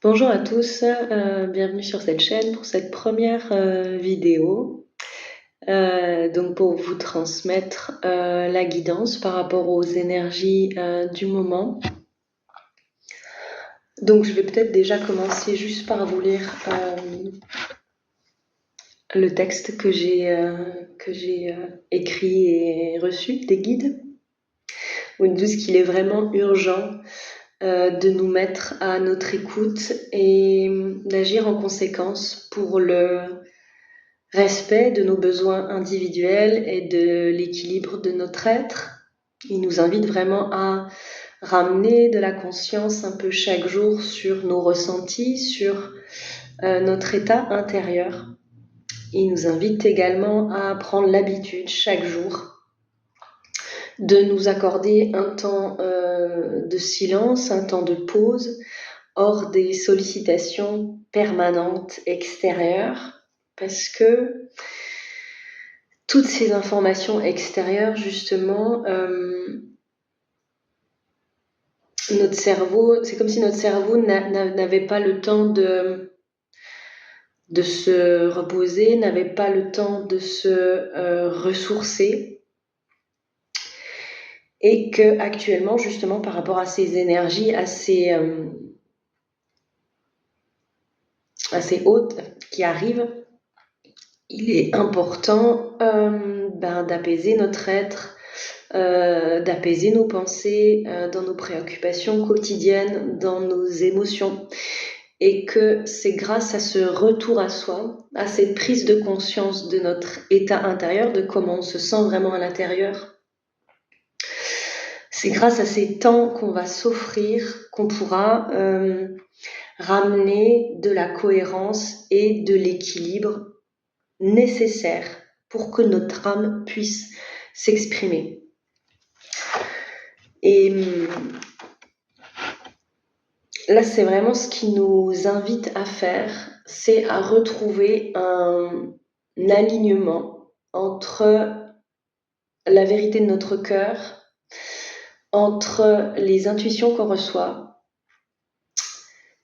Bonjour à tous, bienvenue sur cette chaîne pour cette première vidéo. Donc pour vous transmettre la guidance par rapport aux énergies du moment. Donc je vais peut-être déjà commencer juste par vous lire le texte que j'ai écrit et reçu des guides. Où ils nous disent qu'il est vraiment urgent de nous mettre à notre écoute et d'agir en conséquence pour le respect de nos besoins individuels et de l'équilibre de notre être. Il nous invite vraiment à ramener de la conscience un peu chaque jour sur nos ressentis, sur notre état intérieur. Il nous invite également à prendre l'habitude chaque jour de nous accorder un temps de silence, un temps de pause, hors des sollicitations permanentes extérieures, parce que toutes ces informations extérieures, justement, notre cerveau, c'est comme si notre cerveau n'avait pas le temps de se reposer, n'avait pas le temps de se ressourcer, et que actuellement, justement, par rapport à ces énergies assez hautes qui arrivent, il est important d'apaiser notre être, d'apaiser nos pensées dans nos préoccupations quotidiennes, dans nos émotions. Et que c'est grâce à ce retour à soi, à cette prise de conscience de notre état intérieur, de comment on se sent vraiment à l'intérieur, c'est grâce à ces temps qu'on va s'offrir qu'on pourra ramener de la cohérence et de l'équilibre nécessaire pour que notre âme puisse s'exprimer. Et là, c'est vraiment ce qui nous invite à faire, c'est à retrouver un alignement entre la vérité de notre cœur, entre les intuitions qu'on reçoit,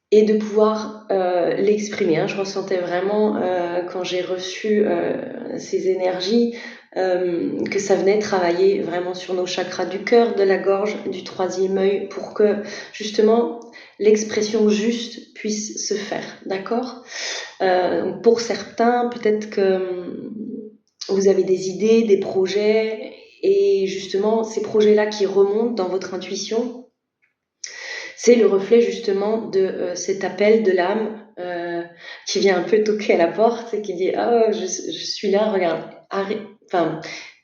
et de pouvoir l'exprimer. Je ressentais vraiment, quand j'ai reçu ces énergies, que ça venait travailler vraiment sur nos chakras du cœur, de la gorge, du troisième œil, pour que justement l'expression juste puisse se faire, d'accord ? Pour certains, peut-être que vous avez des idées, des projets, et justement ces projets-là qui remontent dans votre intuition, c'est le reflet justement de cet appel de l'âme qui vient un peu toquer à la porte et qui dit « Ah, je suis là, regarde,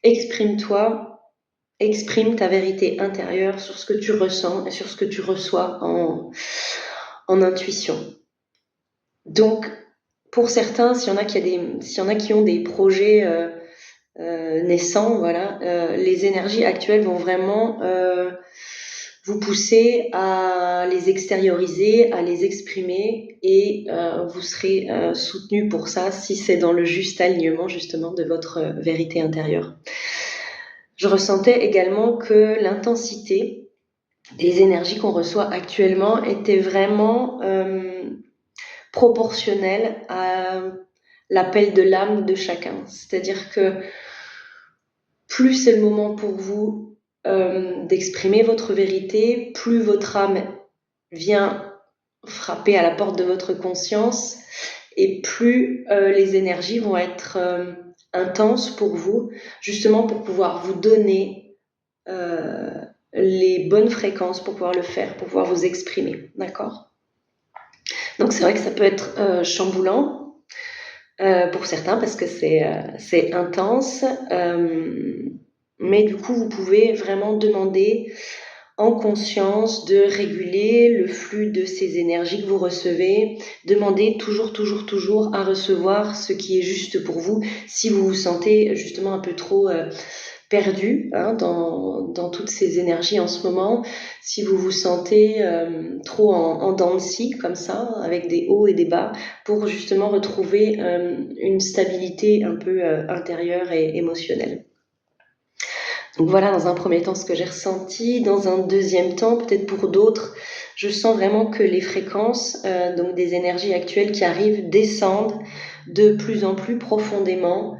exprime-toi, exprime ta vérité intérieure sur ce que tu ressens et sur ce que tu reçois en intuition. » Donc, pour certains, s'il y en a qui ont des projets naissants, voilà, les énergies actuelles vont vraiment vous pousser à les extérioriser, à les exprimer, et vous serez soutenu pour ça si c'est dans le juste alignement justement de votre vérité intérieure. Je ressentais également que l'intensité des énergies qu'on reçoit actuellement était vraiment proportionnelle à l'appel de l'âme de chacun. C'est-à-dire que plus c'est le moment pour vous d'exprimer votre vérité, plus votre âme vient frapper à la porte de votre conscience, et plus les énergies vont être intenses pour vous, justement pour pouvoir vous donner les bonnes fréquences pour pouvoir le faire, pour pouvoir vous exprimer, d'accord ? Donc c'est vrai que ça peut être chamboulant pour certains parce que c'est intense, mais du coup vous pouvez vraiment demander en conscience de réguler le flux de ces énergies que vous recevez. Demandez toujours à recevoir ce qui est juste pour vous. Si vous vous sentez justement un peu trop perdu dans toutes ces énergies en ce moment, si vous vous sentez trop en dents de scie comme ça, avec des hauts et des bas, pour justement retrouver une stabilité un peu intérieure et émotionnelle. Donc voilà, dans un premier temps, ce que j'ai ressenti. Dans un deuxième temps, peut-être pour d'autres, je sens vraiment que les fréquences, donc des énergies actuelles qui arrivent, descendent de plus en plus profondément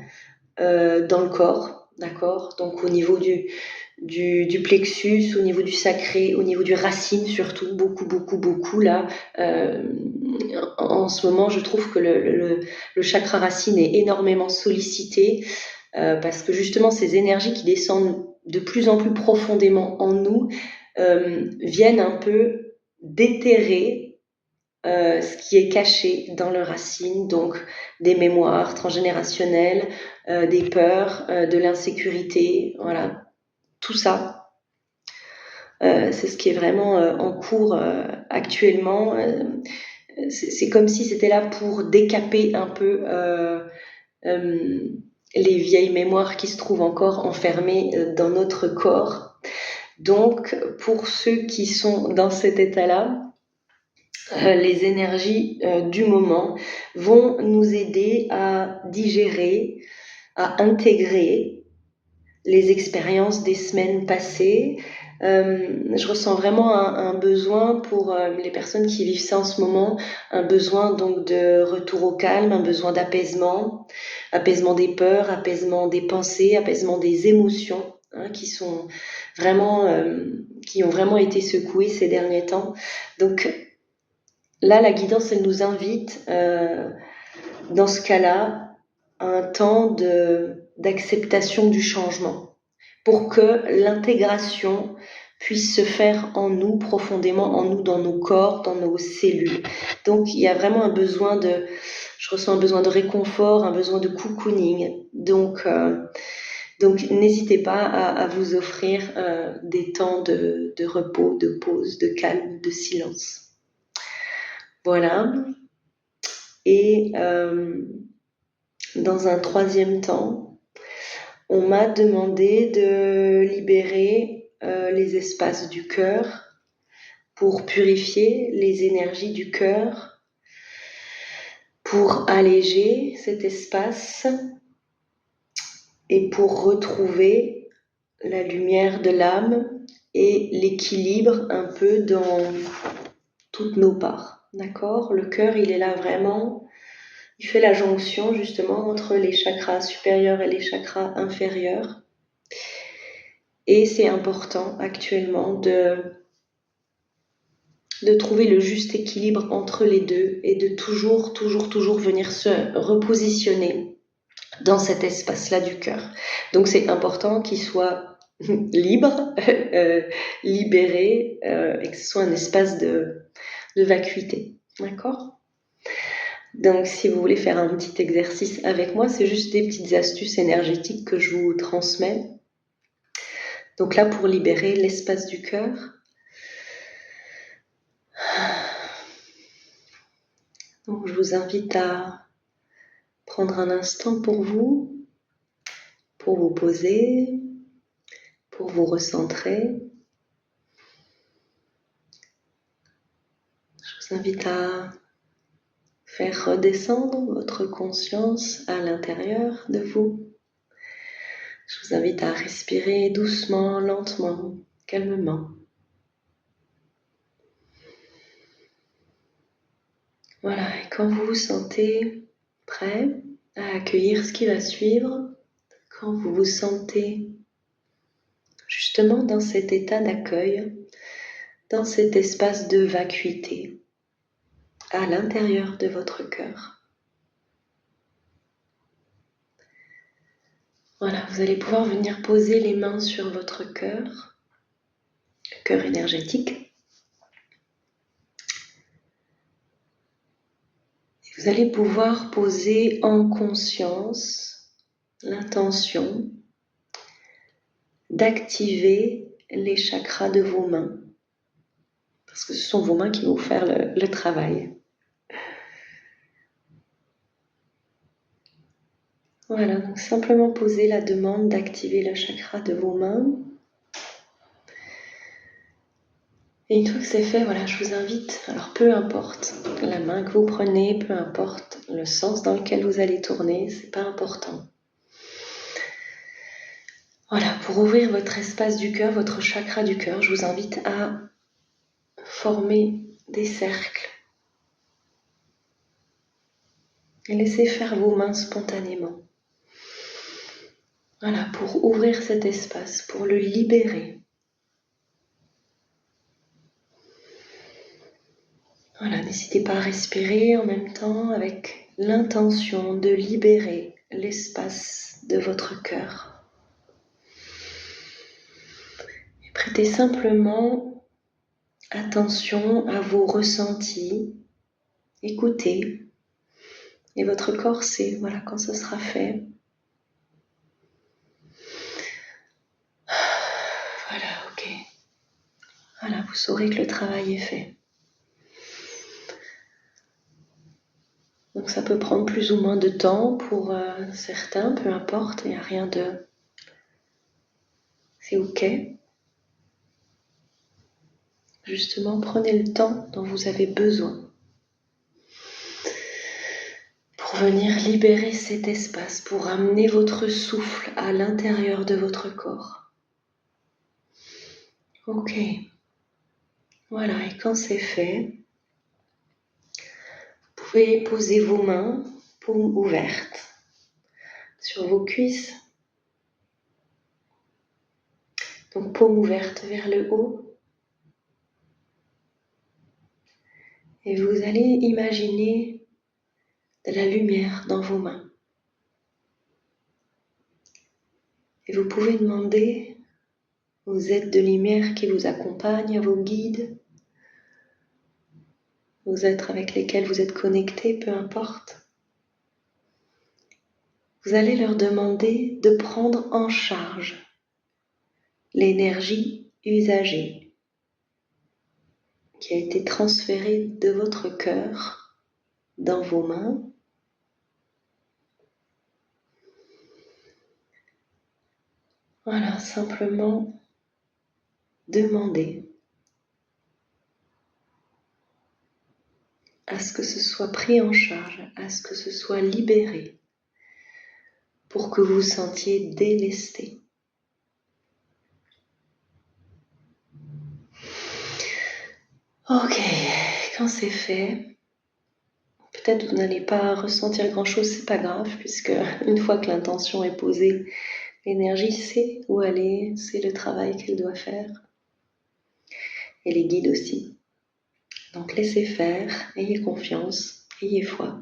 dans le corps, d'accord? Donc au niveau du plexus, au niveau du sacré, au niveau du racine surtout, beaucoup là. En ce moment, je trouve que le chakra racine est énormément sollicité parce que justement ces énergies qui descendent de plus en plus profondément en nous viennent un peu déterrer ce qui est caché dans le racine, donc des mémoires transgénérationnelles, des peurs, de l'insécurité, voilà, tout ça. C'est ce qui est vraiment en cours actuellement. C'est comme si c'était là pour décaper un peu les vieilles mémoires qui se trouvent encore enfermées dans notre corps. Donc, pour ceux qui sont dans cet état-là, les énergies du moment vont nous aider à digérer, à intégrer les expériences des semaines passées. Je ressens vraiment un besoin pour les personnes qui vivent ça en ce moment, un besoin donc de retour au calme, un besoin d'apaisement, apaisement des peurs, apaisement des pensées, apaisement des émotions, hein, qui ont vraiment été secouées ces derniers temps. Donc là, la guidance, elle nous invite, dans ce cas-là, à un temps d'acceptation du changement, pour que l'intégration puisse se faire en nous, profondément en nous, dans nos corps, dans nos cellules. Donc, il y a vraiment je ressens un besoin de réconfort, un besoin de cocooning. Donc n'hésitez pas à vous offrir des temps de repos, de pause, de calme, de silence. Voilà. Et dans un troisième temps, on m'a demandé de libérer les espaces du cœur pour purifier les énergies du cœur, pour alléger cet espace et pour retrouver la lumière de l'âme et l'équilibre un peu dans toutes nos parts. D'accord ? Le cœur, il est là vraiment. Il fait la jonction justement entre les chakras supérieurs et les chakras inférieurs. Et c'est important actuellement de trouver le juste équilibre entre les deux et de toujours venir se repositionner dans cet espace-là du cœur. Donc c'est important qu'il soit libre, libéré, et que ce soit un espace de vacuité. D'accord ? Donc, si vous voulez faire un petit exercice avec moi, c'est juste des petites astuces énergétiques que je vous transmets. Donc là, pour libérer l'espace du cœur, donc je vous invite à prendre un instant pour vous poser, pour vous recentrer. Je vous invite à faire redescendre votre conscience à l'intérieur de vous. Je vous invite à respirer doucement, lentement, calmement. Voilà, et quand vous vous sentez prêt à accueillir ce qui va suivre, quand vous vous sentez justement dans cet état d'accueil, dans cet espace de vacuité, à l'intérieur de votre cœur. Voilà, vous allez pouvoir venir poser les mains sur votre cœur, le cœur énergétique. Et vous allez pouvoir poser en conscience l'intention d'activer les chakras de vos mains. Parce que ce sont vos mains qui vont faire le travail. Voilà, donc simplement poser la demande d'activer le chakra de vos mains. Et une fois que c'est fait, voilà, je vous invite, alors peu importe la main que vous prenez, peu importe le sens dans lequel vous allez tourner, c'est pas important. Voilà, pour ouvrir votre espace du cœur, votre chakra du cœur, je vous invite à former des cercles et laissez faire vos mains spontanément. Voilà, pour ouvrir cet espace, pour le libérer. Voilà, n'hésitez pas à respirer en même temps avec l'intention de libérer l'espace de votre cœur. Et prêtez simplement attention à vos ressentis, écoutez, et votre corps sait, voilà, quand ce sera fait. Voilà, ok. Voilà, vous saurez que le travail est fait. Donc ça peut prendre plus ou moins de temps pour certains, peu importe, il n'y a rien de... C'est ok. Justement, prenez le temps dont vous avez besoin pour venir libérer cet espace, pour amener votre souffle à l'intérieur de votre corps. Ok. Voilà, et quand c'est fait, vous pouvez poser vos mains, paumes ouvertes, sur vos cuisses. Donc paume ouverte vers le haut. Et vous allez imaginer de la lumière dans vos mains. Et vous pouvez demander aux êtres de lumière qui vous accompagnent, à vos guides, aux êtres avec lesquels vous êtes connectés, peu importe. Vous allez leur demander de prendre en charge l'énergie usagée qui a été transférée de votre cœur dans vos mains. Voilà, simplement demander à ce que ce soit pris en charge, à ce que ce soit libéré pour que vous vous sentiez délesté. Ok, quand c'est fait, peut-être vous n'allez pas ressentir grand-chose, c'est pas grave, puisque une fois que l'intention est posée, l'énergie sait où aller, c'est le travail qu'elle doit faire. Et les guides aussi. Donc laissez faire, ayez confiance, ayez foi.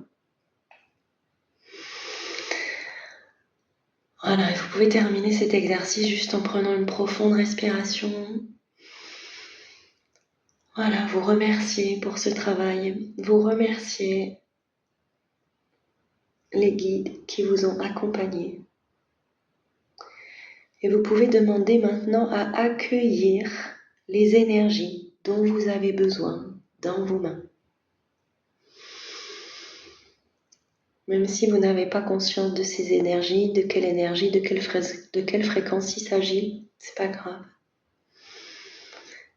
Voilà, et vous pouvez terminer cet exercice juste en prenant une profonde respiration. Voilà, vous remerciez pour ce travail, vous remerciez les guides qui vous ont accompagné. Et vous pouvez demander maintenant à accueillir les énergies dont vous avez besoin dans vos mains. Même si vous n'avez pas conscience de ces énergies, de quelle fréquence il s'agit, c'est pas grave.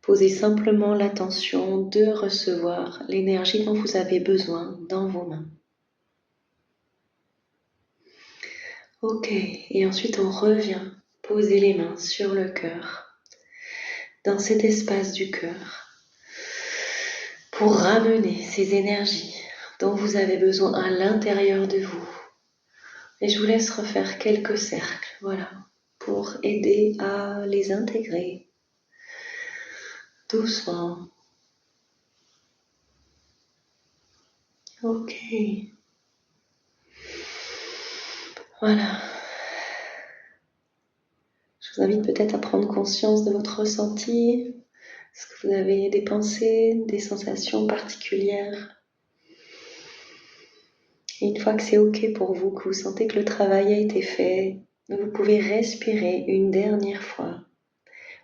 Posez simplement l'attention de recevoir l'énergie dont vous avez besoin dans vos mains. Ok, et ensuite on revient poser les mains sur le cœur, dans cet espace du cœur, pour ramener ces énergies dont vous avez besoin à l'intérieur de vous. Et je vous laisse refaire quelques cercles, voilà, pour aider à les intégrer doucement. Ok. Voilà. Je vous invite peut-être à prendre conscience de votre ressenti. Est-ce que vous avez des pensées, des sensations particulières? Et une fois que c'est ok pour vous, que vous sentez que le travail a été fait, vous pouvez respirer une dernière fois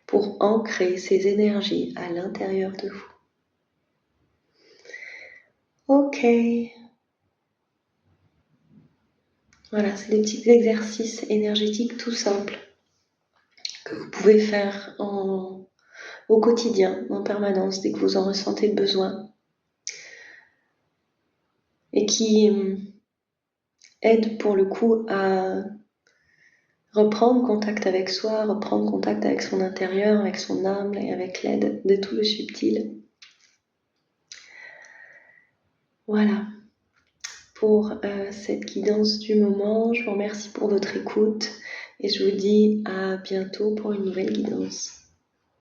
pour ancrer ces énergies à l'intérieur de vous. Ok. Voilà, c'est des petits exercices énergétiques tout simples que vous pouvez faire au quotidien, en permanence, dès que vous en ressentez le besoin. Et qui aident pour le coup à reprendre contact avec soi, reprendre contact avec son intérieur, avec son âme et avec l'aide de tout le subtil. Voilà pour cette guidance du moment. Je vous remercie pour votre écoute et je vous dis à bientôt pour une nouvelle guidance.